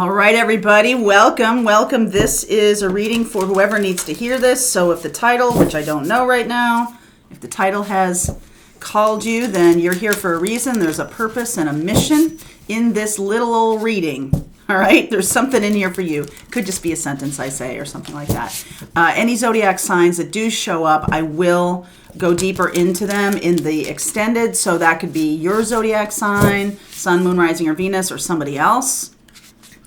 All right, everybody, welcome. This is a reading for whoever needs to hear this. So if the title, which I don't know right now, if the title has called you, then you're here for a reason. There's a purpose and a mission in this little old reading. All right, there's something in here for you. Could just be a sentence I say or something like that. Any zodiac signs that do show up, I will go deeper into them in the extended. So that could be your zodiac sign, sun, moon, rising, or Venus, or somebody else.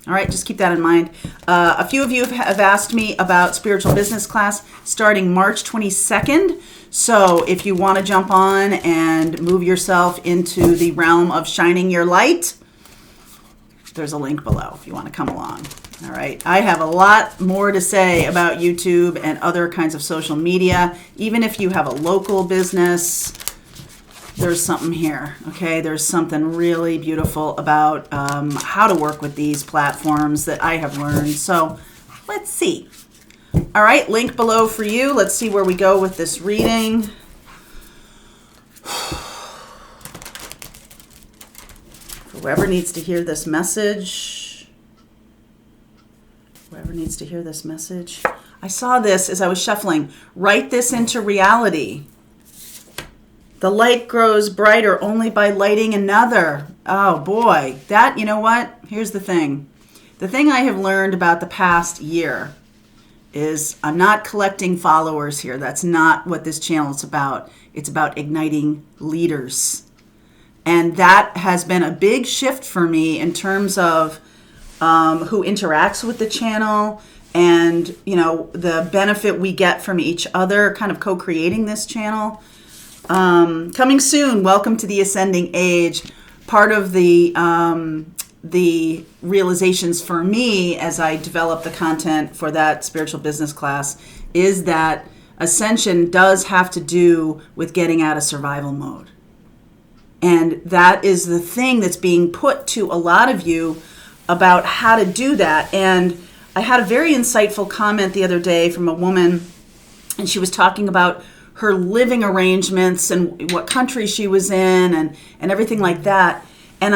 All right, just keep that in mind. A few of you have asked me about spiritual business class starting March 22nd. So if you want to jump on and move yourself into the realm of shining your light, there's a link below if you want to come along. All right, I have a lot more to say about YouTube and other kinds of social media. Even if you have a local business, there's something here, okay? There's something really beautiful about how to work with these platforms that I have learned. So let's see. All right, link below for you. Let's see where we go with this reading. Whoever needs to hear this message. I saw this as I was shuffling. Write this into reality. The light grows brighter only by lighting another. Oh boy, that, you know what? Here's the thing. The thing I have learned about the past year is I'm not collecting followers here. That's not what this channel is about. It's about igniting leaders. And that has been a big shift for me in terms of who interacts with the channel and, you know, the benefit we get from each other, kind of co-creating this channel. Coming soon, welcome to the Ascending Age. Part of the realizations for me as I develop the content for that spiritual business class is that ascension does have to do with getting out of survival mode. And that is the thing that's being put to a lot of you about how to do that. And I had a very insightful comment the other day from a woman, and she was talking about her living arrangements and what country she was in and everything like that. And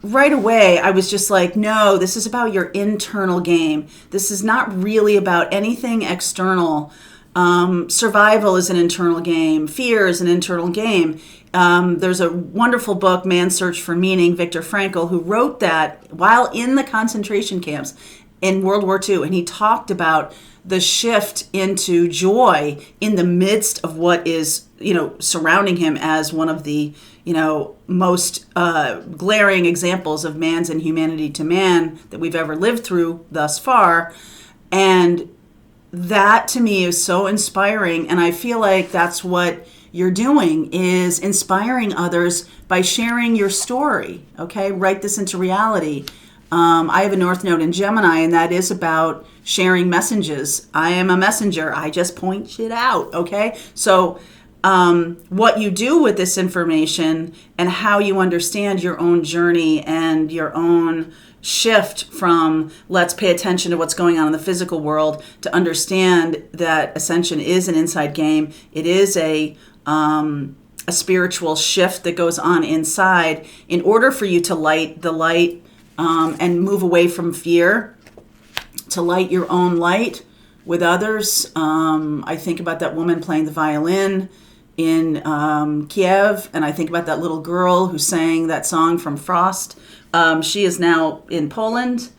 right away, I was just like, no, this is about your internal game. This is not really about anything external. Survival is an internal game. Fear is an internal game. There's a wonderful book, Man's Search for Meaning, Viktor Frankl, who wrote that while in the concentration camps in World War II. And he talked about the shift into joy in the midst of what is, you know, surrounding him as one of the, you know, most glaring examples of man's inhumanity to man that we've ever lived through thus far. And that to me is so inspiring. And I feel like that's what you're doing, is inspiring others by sharing your story. Okay, write this into reality. I have a North Node in Gemini, and that is about sharing messages. I am a messenger. I just point shit out, okay? So what you do with this information and how you understand your own journey and your own shift from let's pay attention to what's going on in the physical world to understand that ascension is an inside game. It is a spiritual shift that goes on inside in order for you to light the light and move away from fear, to light your own light with others. I think about that woman playing the violin in Kiev, and I think about that little girl who sang that song from Frost. She is now in Poland.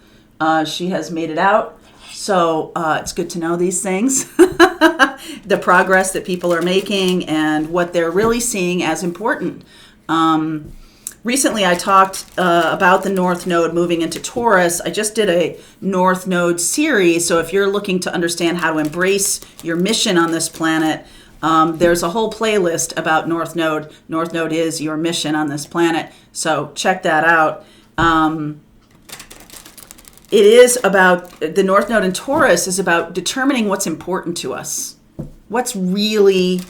She has made it out. So it's good to know these things, the progress that people are making and what they're really seeing as important. Recently, I talked about the North Node moving into Taurus. I just did a North Node series. So if you're looking to understand how to embrace your mission on this planet, there's a whole playlist about North Node. North Node is your mission on this planet. So check that out. It is about, the North Node in Taurus is about determining what's important to us. What's really,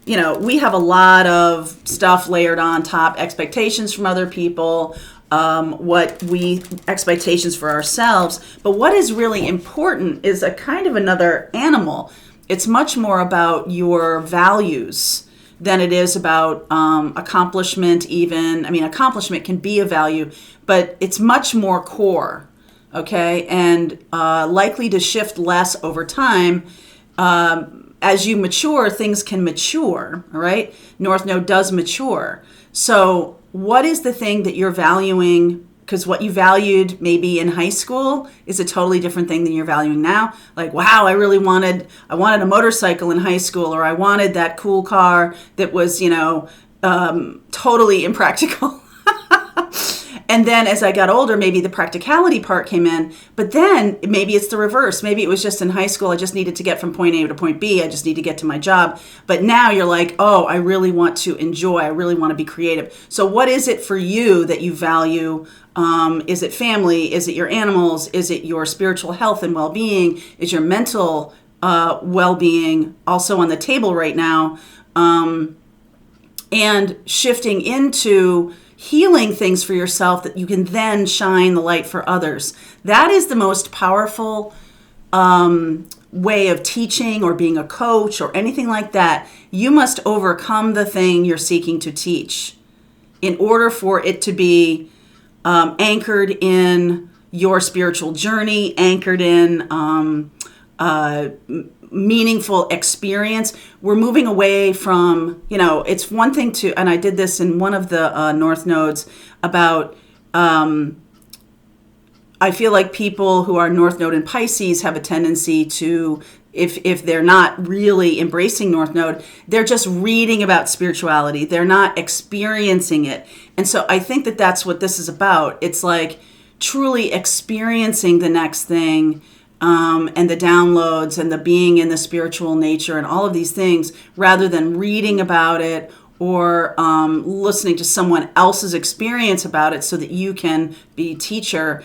you know, we have a lot of stuff layered on top, expectations from other people, expectations for ourselves. But what is really important is a kind of another animal. It's much more about your values. than it is about accomplishment even. I mean, accomplishment can be a value, but it's much more core, okay, and likely to shift less over time. As you mature, things can mature, all right? North Node does mature. So what is the thing that you're valuing? Because what you valued maybe in high school is a totally different thing than you're valuing now. Like, wow, I wanted a motorcycle in high school, or I wanted that cool car that was, totally impractical. And then as I got older, maybe the practicality part came in, but then maybe it's the reverse. Maybe it was just in high school, I just needed to get from point A to point B. I just need to get to my job. But now you're like, oh, I really want to enjoy. I really want to be creative. So what is it for you that you value? Is it family? Is it your animals? Is it your spiritual health and well-being? Is your mental well-being also on the table right now? And shifting into healing things for yourself that you can then shine the light for others. That is the most powerful way of teaching or being a coach or anything like that. You must overcome the thing you're seeking to teach in order for it to be anchored in your spiritual journey, anchored in meaningful experience. We're moving away from, it's one thing to, and I did this in one of the North Nodes about, I feel like people who are North Node and Pisces have a tendency to, if they're not really embracing North Node, they're just reading about spirituality. They're not experiencing it. And so I think that that's what this is about. It's like truly experiencing the next thing, and the downloads and the being in the spiritual nature and all of these things, rather than reading about it or listening to someone else's experience about it so that you can be teacher.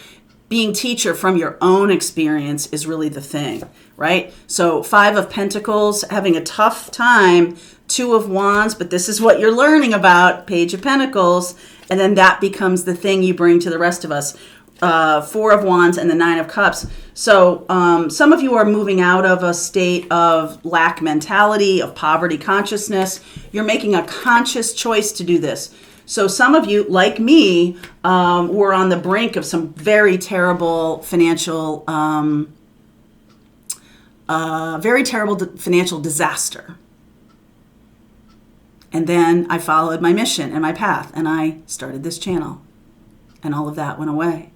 Being teacher from your own experience is really the thing, right? So 5 of Pentacles, having a tough time. 2 of Wands, but this is what you're learning about. Page of Pentacles, and then that becomes the thing you bring to the rest of us. 4 of Wands and the 9 of Cups. So some of you are moving out of a state of lack mentality, of poverty consciousness. You're making a conscious choice to do this. So some of you, like me, were on the brink of some very terrible financial disaster. And then I followed my mission and my path, and I started this channel, and all of that went away.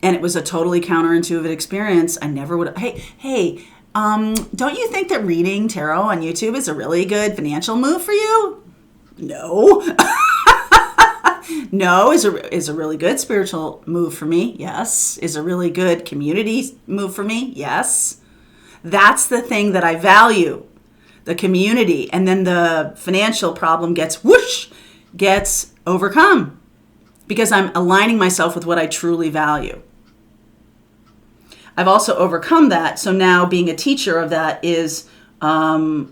And it was a totally counterintuitive experience. I never would. Hey, don't you think that reading tarot on YouTube is a really good financial move for you? No. No, is a really good spiritual move for me. Yes. Is a really good community move for me. Yes. That's the thing that I value, the community, and then the financial problem gets overcome because I'm aligning myself with what I truly value. I've also overcome that. So now being a teacher of that is, I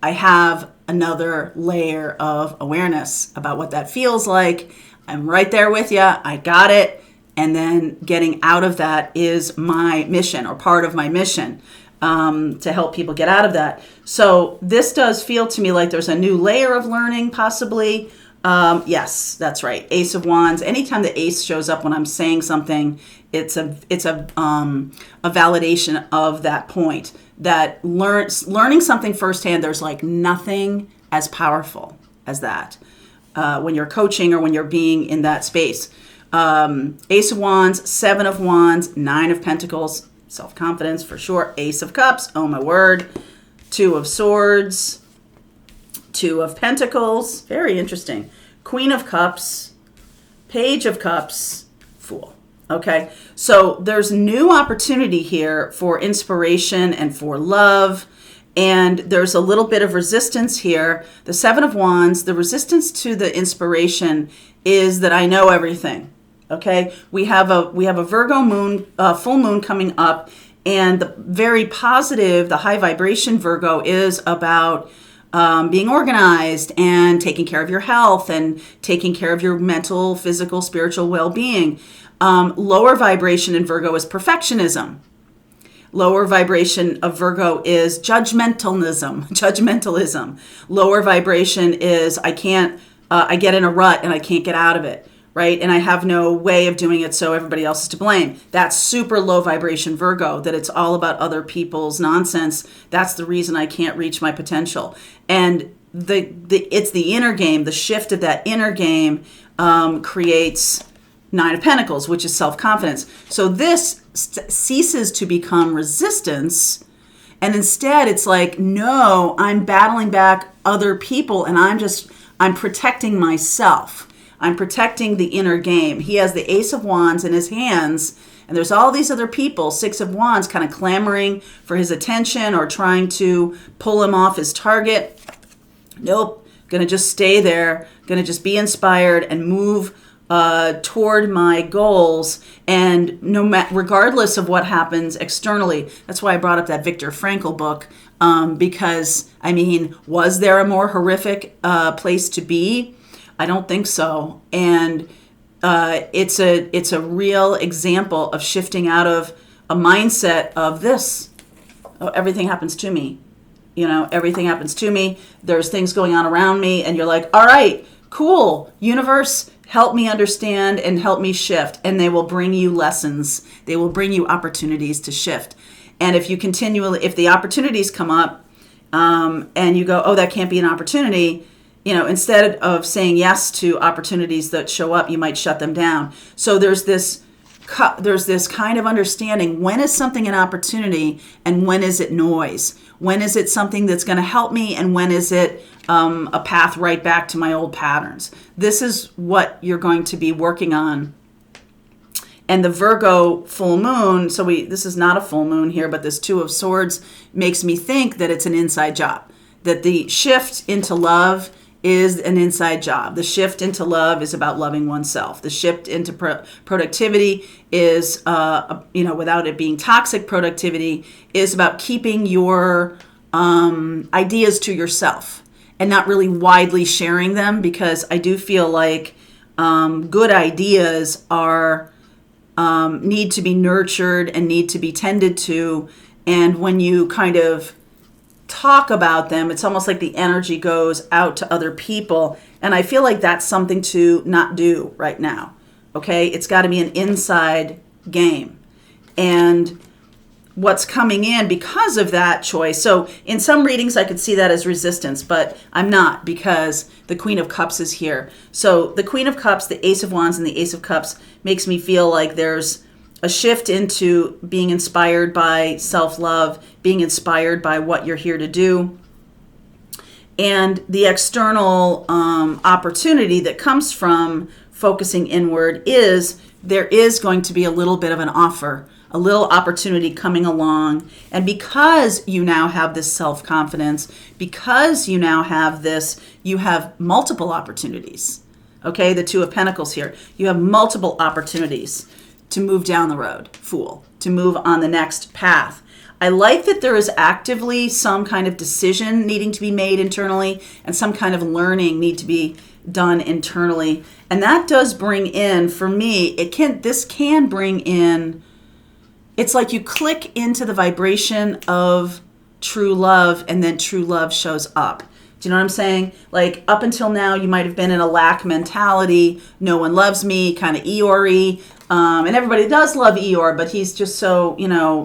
have another layer of awareness about what that feels like. I'm right there with you. I got it. And then getting out of that is my mission, or part of my mission, to help people get out of that. So this does feel to me like there's a new layer of learning possibly. Yes, that's right. Ace of Wands. Anytime the ace shows up when I'm saying something, it's a validation of that point, that learning something firsthand. There's like nothing as powerful as that when you're coaching or when you're being in that space. Ace of Wands, 7 of Wands, 9 of Pentacles, self-confidence for sure. Ace of Cups, oh my word. 2 of Swords, 2 of Pentacles, very interesting. Queen of Cups, Page of Cups, Fool. Okay, so there's new opportunity here for inspiration and for love, and there's a little bit of resistance here. The 7 of Wands, the resistance to the inspiration is that I know everything. Okay, we have a Virgo moon, full moon coming up, and the very positive, the high vibration Virgo is about being organized and taking care of your health and taking care of your mental, physical, spiritual well-being. Lower vibration in Virgo is perfectionism. Lower vibration of Virgo is judgmentalism. Lower vibration is I get in a rut and I can't get out of it, right? And I have no way of doing it, so everybody else is to blame. That's super low vibration Virgo, that it's all about other people's nonsense. That's the reason I can't reach my potential. And it's the inner game, the shift of that inner game creates Nine of Pentacles, which is self-confidence. So this ceases to become resistance, and instead it's like, no, I'm battling back other people, and I'm protecting myself. I'm protecting the inner game. He has the Ace of Wands in his hands, and there's all these other people, Six of Wands, kind of clamoring for his attention or trying to pull him off his target. Nope, gonna just stay there, gonna just be inspired and move toward my goals, and regardless of what happens externally. That's why I brought up that Viktor Frankl book, because I mean, was there a more horrific place to be? I don't think so. And it's a real example of shifting out of a mindset of this. Oh, everything happens to me. Everything happens to me. There's things going on around me, and you're like, all right, cool, universe, help me understand and help me shift. And they will bring you lessons. They will bring you opportunities to shift. And if the opportunities come up and you go, oh, that can't be an opportunity, instead of saying yes to opportunities that show up, you might shut them down. So there's this kind of understanding, when is something an opportunity and when is it noise? When is it something that's going to help me, and when is it a path right back to my old patterns? This is what you're going to be working on. And the Virgo full moon, so this is not a full moon here, but this Two of Swords makes me think that it's an inside job, that the shift into love is an inside job. The shift into love is about loving oneself. The shift into productivity is, without it being toxic productivity, is about keeping your ideas to yourself and not really widely sharing them, because I do feel like good ideas need to be nurtured and need to be tended to. And when you kind of talk about them, it's almost like the energy goes out to other people. And I feel like that's something to not do right now. Okay? It's got to be an inside game. And what's coming in because of that choice. So in some readings, I could see that as resistance, but I'm not, because the Queen of Cups is here. So the Queen of Cups, the Ace of Wands, and the Ace of Cups makes me feel like there's a shift into being inspired by self-love, being inspired by what you're here to do. And the external opportunity that comes from focusing inward is there is going to be a little bit of an offer, a little opportunity coming along. And because you now have this self-confidence, because you now have this, you have multiple opportunities. Okay, the Two of Pentacles here. You have multiple opportunities to move down the road, to move on the next path. I like that there is actively some kind of decision needing to be made internally and some kind of learning need to be done internally. And that does bring in, for me, this can bring in, it's like you click into the vibration of true love and then true love shows up. Do you know what I'm saying? Like, up until now, you might have been in a lack mentality, no one loves me, kind of Eeyore-y. And everybody does love Eeyore, but he's just so,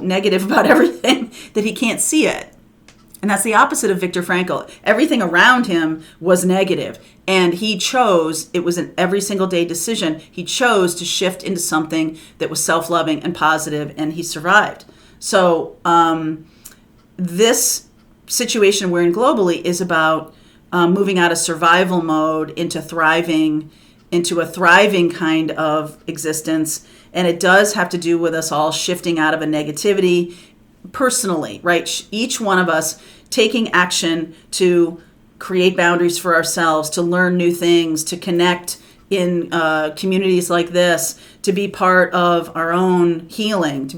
negative about everything that he can't see it. And that's the opposite of Viktor Frankl. Everything around him was negative. And he chose, it was an every single day decision, he chose to shift into something that was self-loving and positive, and he survived. So this situation we're in globally is about moving out of survival mode into a thriving kind of existence. And it does have to do with us all shifting out of a negativity personally, right? Each one of us taking action to create boundaries for ourselves, to learn new things, to connect in communities like this, to be part of our own healing,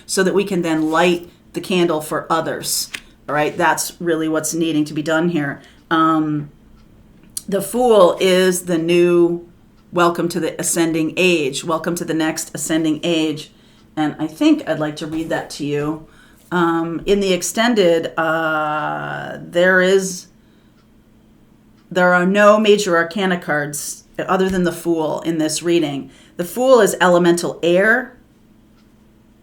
so that we can then light the candle for others. All right, that's really what's needing to be done here. The Fool is the new welcome to the ascending age, welcome to the next ascending age. And I think I'd like to read that to you. In the extended, there are no major arcana cards other than the Fool in this reading. The Fool is elemental air.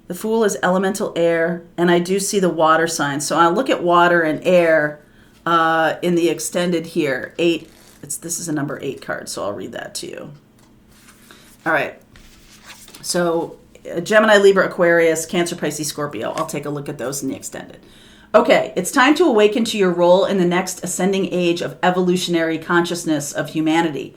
The Fool is elemental air, and I do see the water signs. So I'll look at water and air in the extended here. 8. This is a number 8 card, so I'll read that to you. All right. So Gemini, Libra, Aquarius, Cancer, Pisces, Scorpio. I'll take a look at those in the extended. Okay, it's time to awaken to your role in the next ascending age of evolutionary consciousness of humanity.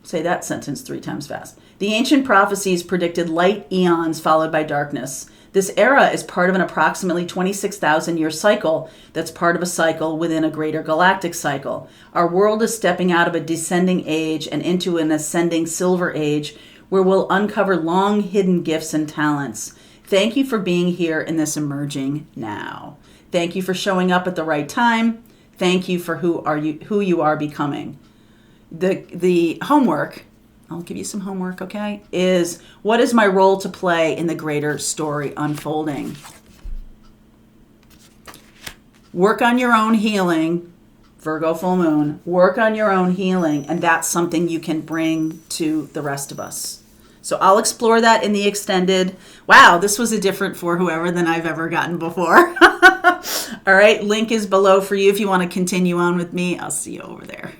Say that sentence 3 times fast. The ancient prophecies predicted light eons followed by darkness. This era is part of an approximately 26,000-year cycle that's part of a cycle within a greater galactic cycle. Our world is stepping out of a descending age and into an ascending silver age where we'll uncover long hidden gifts and talents. Thank you for being here in this emerging now. Thank you for showing up at the right time. Thank you for who you are becoming. The homework, I'll give you some homework, okay, is what is my role to play in the greater story unfolding? Work on your own healing, Virgo full moon. Work on your own healing, and that's something you can bring to the rest of us. So I'll explore that in the extended. Wow, this was a different for whoever than I've ever gotten before. All right, link is below for you if you want to continue on with me. I'll see you over there.